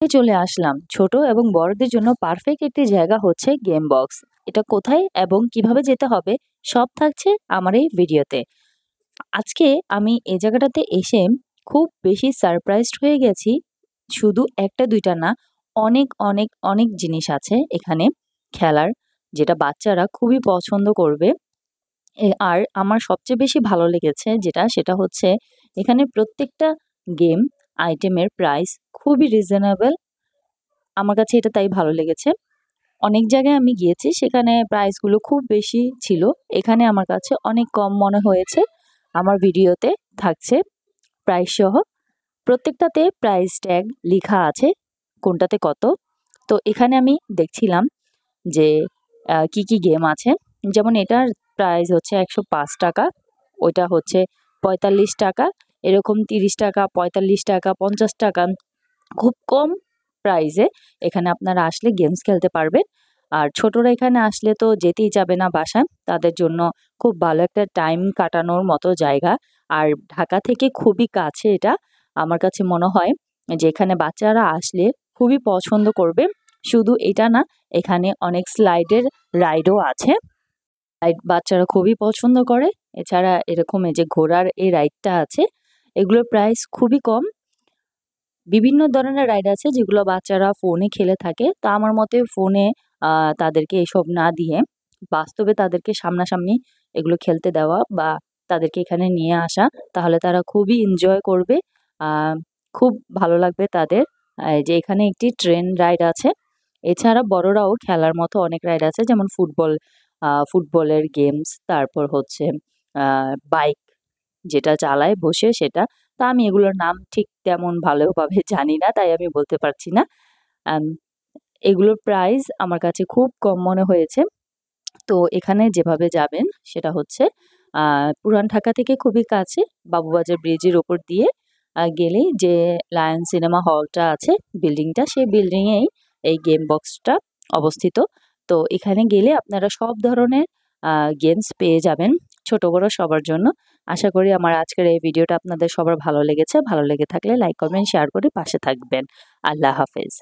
দেখে চলে আসলাম। ছোট এবং বড়দের জন্য পারফেক্ট একটি জায়গা হচ্ছে গেম বক্স। এটা কোথায় এবং কিভাবে যেতে হবে সব থাকছে আমার এই ভিডিওতে। আজকে আমি এই জায়গাটাতে এসে খুব বেশি সারপ্রাইজড হয়ে গেছি। শুধু ১টা ২টা না, অনেক, অনেক, অনেক জিনিস আছে এখানে খেলার, যেটা বাচ্চারা খুবই পছন্দ করবে। আর আমার সবচেয়ে বেশি ভালো লেগেছে যেটা, সেটা হচ্ছে এখানে প্রত্যেকটা গেম আইটেমের প্রাইস খুবই রিজনেবল। আমার কাছে এটা তাই ভালো লেগেছে। অনেক জায়গায় আমি গিয়েছি, সেখানে প্রাইসগুলো খুব বেশি ছিল। এখানে আমার কাছে অনেক কম মনে হয়েছে। আমার ভিডিওতে থাকছে প্রাইস সহ। প্রত্যেকটাতে প্রাইস ট্যাগ লিখা আছে, কোনটাতে কত। তো এখানে আমি দেখছিলাম যে কি, কি গেম আছে। যেমন এটার প্রাইস হচ্ছে ৳১০৫, ওইটা হচ্ছে ৳৪৫, এরকম ৳৩০, ৳৪৫, ৳৫০। খুব কম প্রাইসে এখানে আপনারা আসলে গেমস খেলতে পারবেন। আর ছোটরা এখানে আসলে তো যেতেই যাবে না বাসায়। তাদের জন্য খুব ভালো একটা টাইম কাটানোর মতো জায়গা। আর ঢাকা থেকে খুবই কাছে এটা। আমার কাছে মনে হয় যে এখানে বাচ্চারা আসলে খুবই পছন্দ করবে। শুধু এটা না, এখানে অনেক স্লাইডের রাইডও আছে। রাইড বাচ্চারা খুবই পছন্দ করে। এছাড়া এরকম এই যে ঘোড়ার এই রাইডটা আছে, এগুলোর প্রাইস খুবই কম। বিভিন্ন ধরনের রাইড আছে যেগুলো বাচ্চারা ফোনে খেলে থাকে। তো আমার মতে ফোনে তাদেরকে এসব না দিয়ে বাস্তবে তাদেরকে সামনাসামনি এগুলো খেলতে দেওয়া বা তাদেরকে এখানে নিয়ে আসা, তাহলে তারা খুবই এনজয় করবে। আ খুব ভালো লাগবে তাদের। এই যে এখানে একটি ট্রেন রাইড আছে। এছাড়া বড়রাও খেলার মতো অনেক রাইড আছে, যেমন ফুটবলের গেমস, তারপর হচ্ছে আ বাইক যেটা চালায় বসে সেটা। তা আমি এগুলোর নাম ঠিক তেমন ভালোভাবে জানি না, তাই আমি বলতে পারছি না। আম এগুলোর প্রাইস আমার কাছে খুব কম মনে হয়েছে। তো এখানে যেভাবে যাবেন সেটা হচ্ছে আ পুরান ঢাকা থেকে খুবই কাছে, বাবুবাজার ব্রিজের ওপর দিয়ে গেলেই যে লায়ন সিনেমা হলটা আছে, বিল্ডিংটা, সেই বিল্ডিং এই এই গেম বক্সটা অবস্থিত। তো এখানে গেলে আপনারা সব ধরনের আ গেমস পেয়ে যাবেন, ছোট বড় সবার জন্য। আশা করি আমার আজকের এই ভিডিওটা আপনাদের সবার ভালো লেগেছে। ভালো লেগে থাকলে লাইক, কমেন্ট, শেয়ার করে পাশে থাকবেন। আল্লাহ হাফেজ।